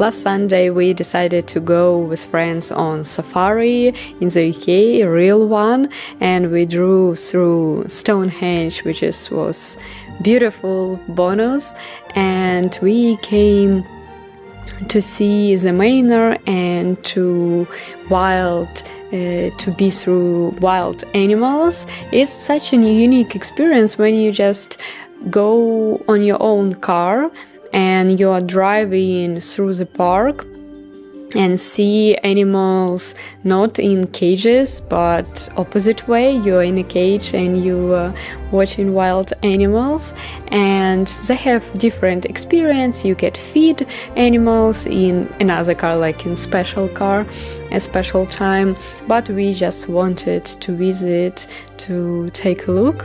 Last Sunday we decided to go with friends on safari in the UK, a real one, and we drove through Stonehenge, which was beautiful bonus, and we came to see the manor and to be through wild animals. It's such a unique experience when you just go on your own car and you are driving through the park and see animals not in cages but opposite way. You're in a cage and you are watching wild animals, and they have different experience. You get feed animals in another car, like in special car, a special time, but we just wanted to visit to take a look.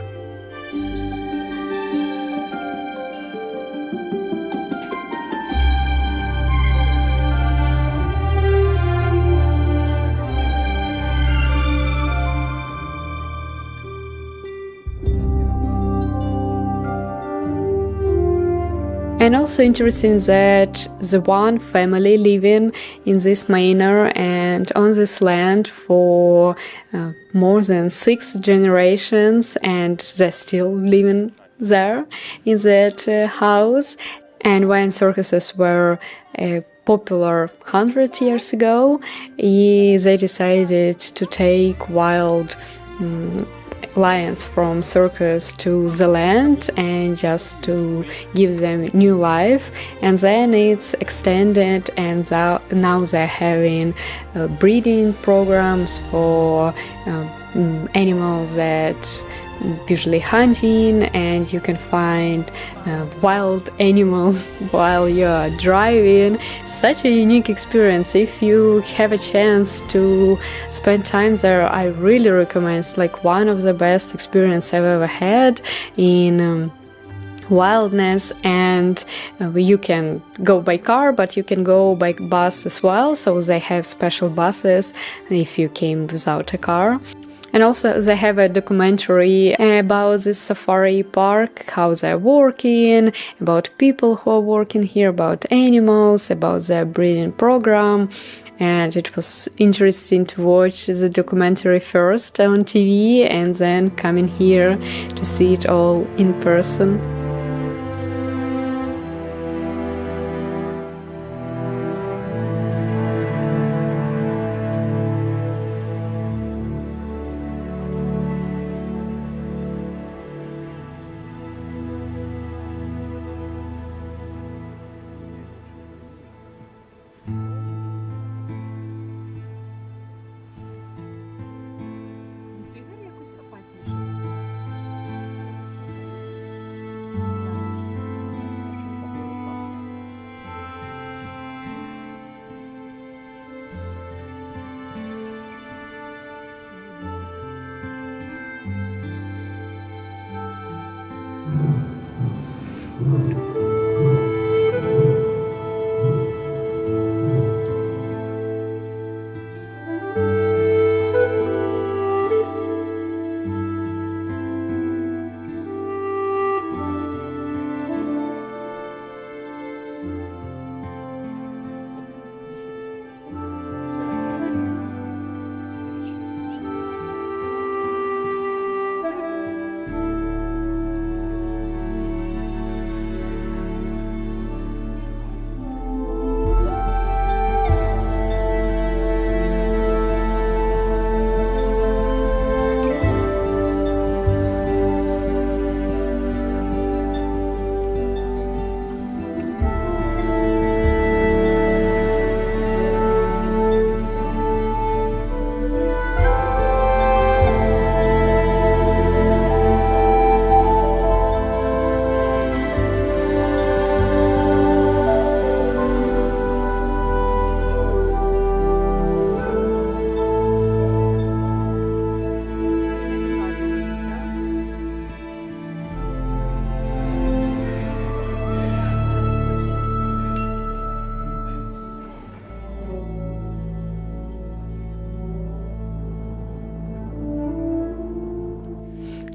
And also interesting that the one family living in this manor and on this land for more than 6 generations, and they're still living there in that house. And when circuses were popular 100 years ago, they decided to take wild lions from circus to the land and just to give them new life, and then it's extended, and now they're having breeding programs for animals that usually hunting, and you can find wild animals while you're driving. Such a unique experience. If you have a chance to spend time there, I really recommend. It's like one of the best experiences I've ever had in wildness. And you can go by car, but you can go by bus as well, so they have special buses if you came without a car. And also they have a documentary about this safari park, how they're working, about people who are working here, about animals, about their breeding program. And it was interesting to watch the documentary first on TV and then coming here to see it all in person.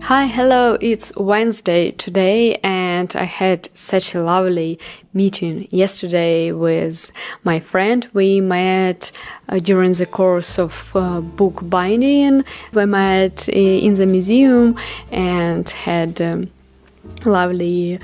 Hi, hello, it's Wednesday today, and and I had such a lovely meeting yesterday with my friend. We met during the course of book binding. We met in the museum and had lovely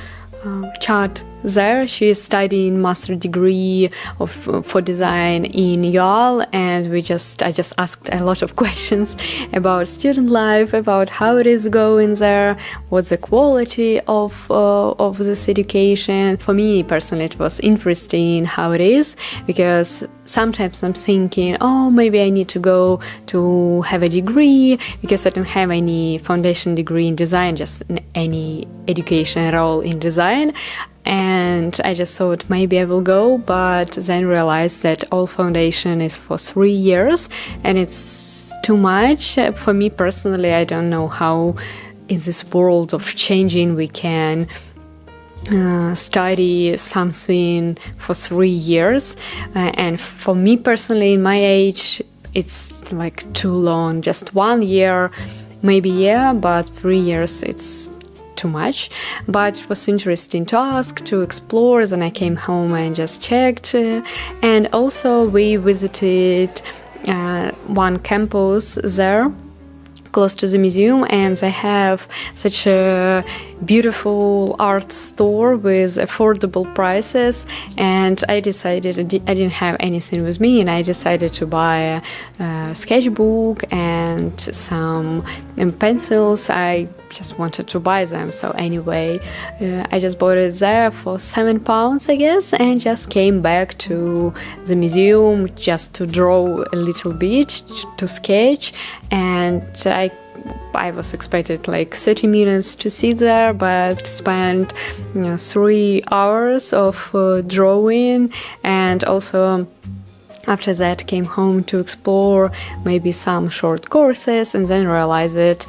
chat there. She is studying master degree for design in UAL, and I just asked a lot of questions about student life, about how it is going there, what's the quality of this education. For me personally, it was interesting how it is, because sometimes I'm thinking, oh, maybe I need to go to have a degree, because I don't have any foundation degree in design, just any education at all in design. And I just thought maybe I will go, but then realized that all foundation is for 3 years and it's too much. For me personally, I don't know how in this world of changing we can study something for 3 years. And for me personally, in my age, it's like too long. Just 1 year, maybe, yeah, but 3 years, it's too much. But it was interesting to ask, to explore. Then I came home and just checked, and also we visited one campus there close to the museum, and they have such a beautiful art store with affordable prices. And I decided, I didn't have anything with me, and I decided to buy a sketchbook and some pencils. I just wanted to buy them, so anyway, I just bought it there for £7, I guess, and just came back to the museum just to draw a little bit, to sketch. And I was expected like 30 minutes to sit there, but spent 3 hours of drawing. And also after that came home to explore maybe some short courses, and then realized that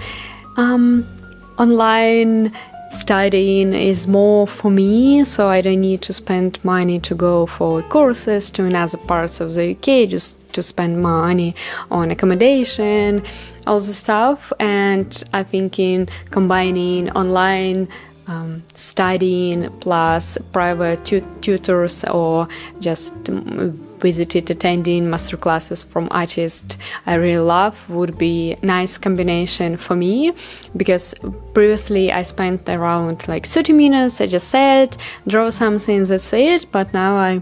online studying is more for me, so I don't need to spend money to go for courses to another parts of the UK, just to spend money on accommodation, all the stuff. And I think in combining online studying plus private tutors, or just attending master classes from artists I really love, would be a nice combination for me. Because previously I spent around like 30 minutes, I just said, draw something, that's it. But now I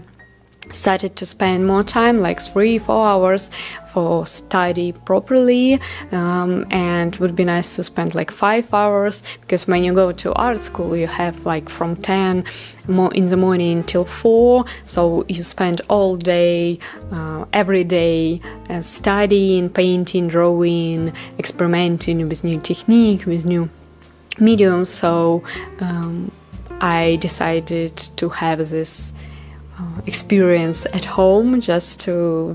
started to spend more time, like 3-4 hours, for study properly, and would be nice to spend like 5 hours, because when you go to art school you have like from 10 in the morning till 4, so you spend all day, every day, studying, painting, drawing, experimenting with new technique, with new mediums. So I decided to have this experience at home,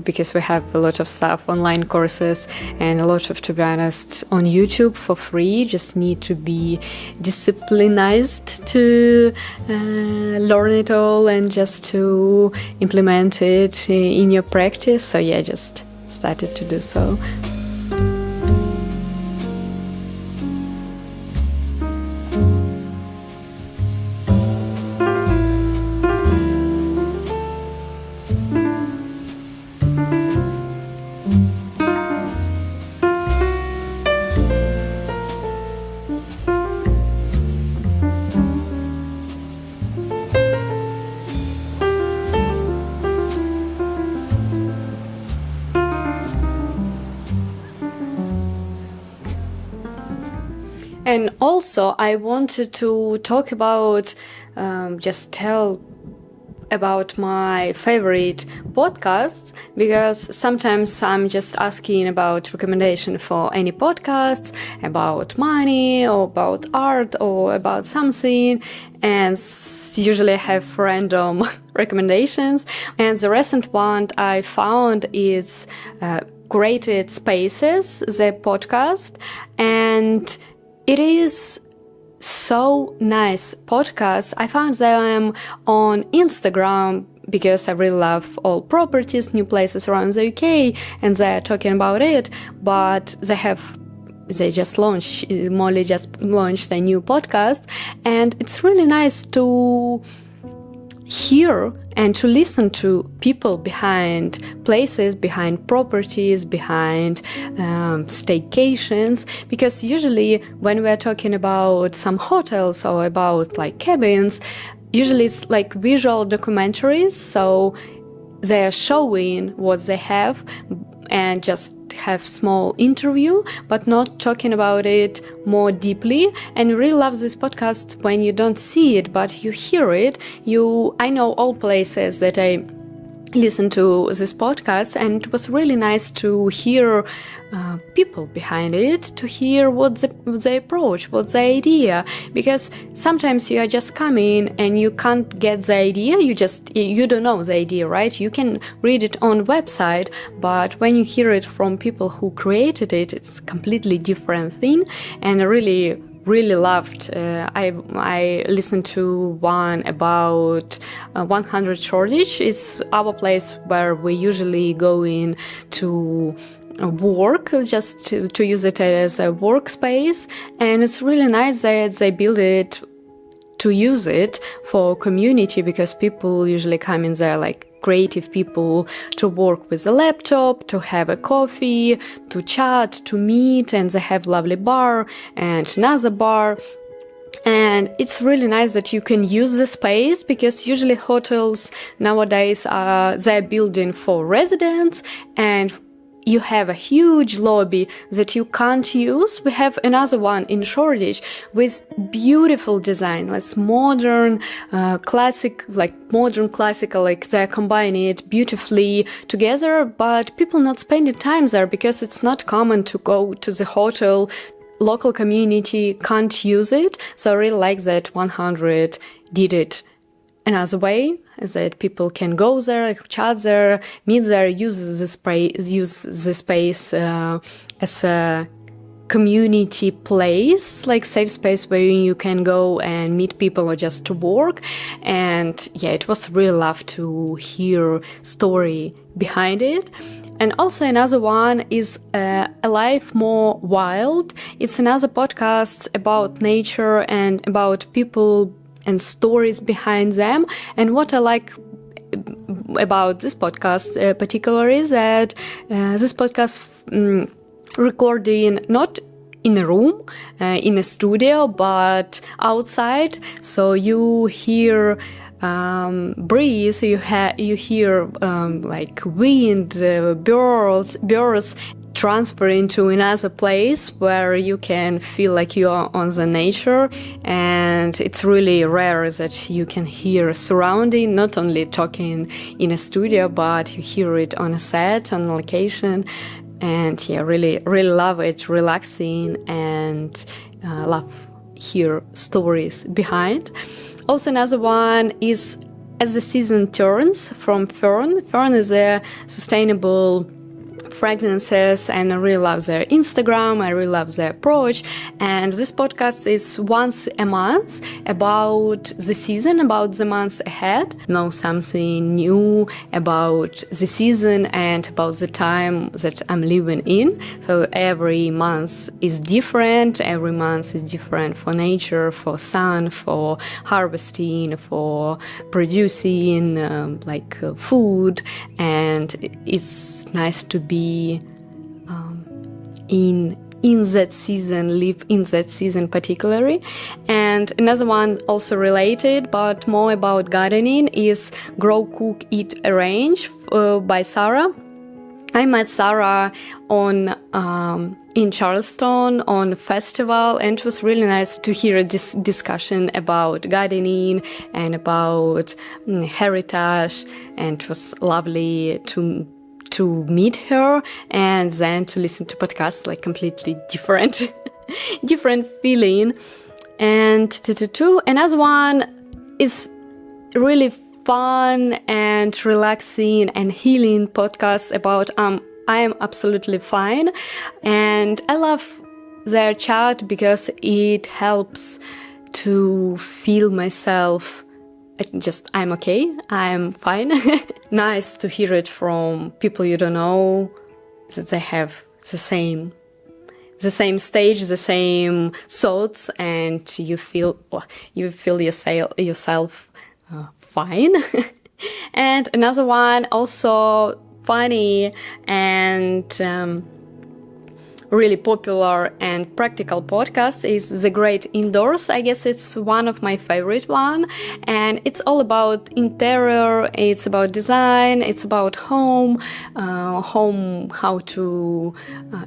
because we have a lot of stuff, online courses, and a lot of, to be honest, on YouTube for free. Just need to be disciplinized to learn it all and just to implement it in your practice. So yeah, just started to do so. And also I wanted to talk about, just tell about my favorite podcasts, because sometimes I'm just asking about recommendation for any podcasts about money or about art or about something, and usually I have random recommendations. And the recent one I found is Created Spaces, the podcast, and it is so nice podcast. I found them on Instagram because I really love all properties, new places around the UK, and they're talking about it. But they have Molly just launched a new podcast, and it's really nice to hear and to listen to people behind places, behind properties, behind staycations, because usually when we're talking about some hotels or about like cabins, usually it's like visual documentaries, so they're showing what they have and just have small interview, but not talking about it more deeply. And I really love this podcast when you don't see it, but you hear it. I know all places that I listen to this podcast, and it was really nice to hear people behind it, to hear what the approach, what's the idea, because sometimes you are just coming and you can't get the idea, you don't know the idea, right? You can read it on website, but when you hear it from people who created it, it's completely different thing. And I really loved. I listened to one about 100 Shoreditch. It's our place where we usually go in to work, just to use it as a workspace. And it's really nice that they build it to use it for community, because people usually come in there like creative people to work with a laptop, to have a coffee, to chat, to meet, and they have lovely bar and another bar. And it's really nice that you can use the space, because usually hotels nowadays they're building for residents, and you have a huge lobby that you can't use. We have another one in Shoreditch with beautiful design, like modern classical, like they're combining it beautifully together, but people not spending time there because it's not common to go to the hotel. Local community can't use it. So I really like that 100 did it another way, that people can go there, chat there, meet there, use the space as a community place, like safe space where you can go and meet people or just to work. And yeah, it was really love to hear story behind it. And also another one is A Life More Wild. It's another podcast about nature and about people and stories behind them. And what I like about this podcast particularly is that this podcast recording not in a room, in a studio, but outside. So you hear breeze, you hear like wind, birds transfer into another place where you can feel like you are on the nature. And it's really rare that you can hear surrounding, not only talking in a studio, but you hear it on a set, on a location. And yeah, really love it, relaxing, and love hear stories behind. Also another one is As the Season Turns from Fern. Fern is a sustainable fragrances, and I really love their Instagram, I really love their approach. And this podcast is once a month about the season, about the months ahead, know something new about the season and about the time that I'm living in. So every month is different, every month is different for nature, for sun, for harvesting, for producing food. And it's nice to be in that season, live in that season particularly. And another one also related, but more about gardening, is Grow, Cook, Eat, Arrange by Sarah. I met Sarah in Charleston on a festival, and it was really nice to hear this discussion about gardening and about heritage, and it was lovely to meet her and then to listen to podcasts, like completely different feeling. And another one is really fun and relaxing and healing podcast about I Am Absolutely Fine. And I love their chat because it helps to feel myself I'm okay, I'm fine. Nice to hear it from people you don't know, that they have the same the same stage, the same thoughts, and you feel yourself fine. And another one, also funny and really popular and practical podcast, is The Great Indoors. I guess it's one of my favorite one, and it's all about interior, it's about design, it's about home, how to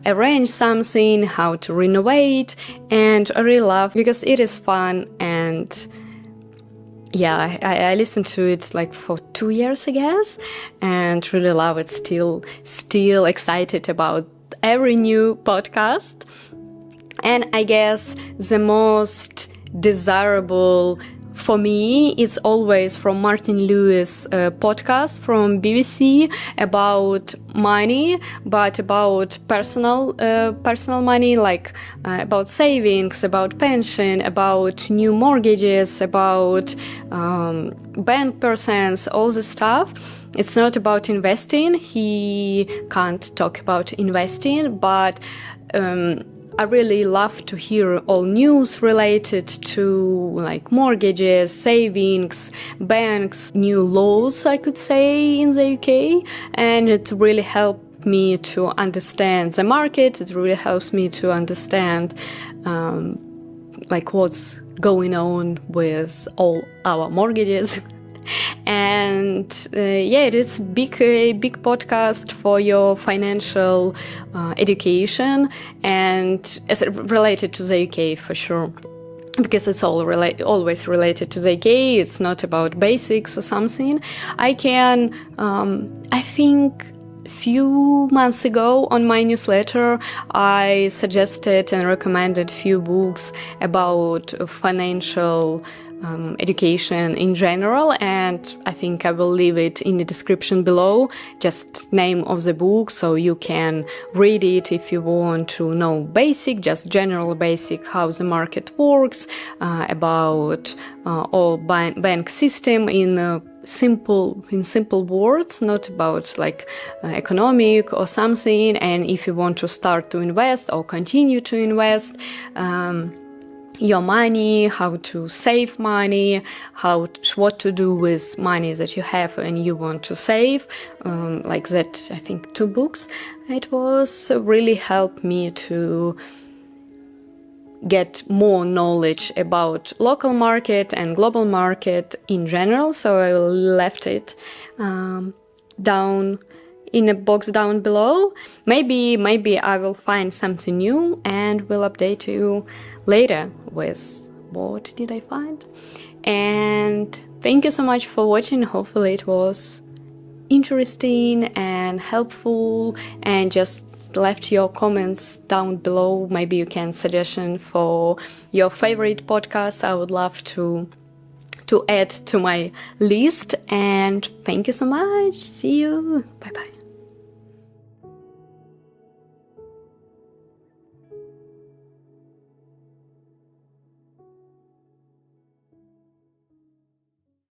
arrange something, how to renovate, and I really love because it is fun. And yeah, I listened to it like for 2 years, I guess, and really love it. Still excited about every new podcast. And I guess the most desirable for me is always from Martin Lewis podcast from BBC about money, but about personal money, like about savings, about pension, about new mortgages, about bank percents, all this stuff. It's not about investing. He can't talk about investing, but I really love to hear all news related to like mortgages, savings, banks, new laws, I could say, in the UK. And it really helped me to understand the market. It really helps me to understand like what's going on with all our mortgages. And yeah, it is a big podcast for your financial education, and as related to the UK for sure, because it's always related to the UK. It's not about basics or something. I think few months ago on my newsletter, I suggested and recommended few books about financial education in general, and I think I will leave it in the description below, just name of the book, so you can read it if you want to know just general basic how the market works, about all bank system in simple words, not about like economic or something. And if you want to start to invest or continue to invest, your money, how to save money, what to do with money that you have and you want to save, like that. I think 2 books. It was really helped me to get more knowledge about local market and global market in general. So I left it down in a box down below. Maybe I will find something new and will update you later with what did I find. And thank you so much for watching. Hopefully it was interesting and helpful, and just left your comments down below. Maybe you can suggestion for your favorite podcast. I would love to add to my list. And thank you so much. See you. Bye bye.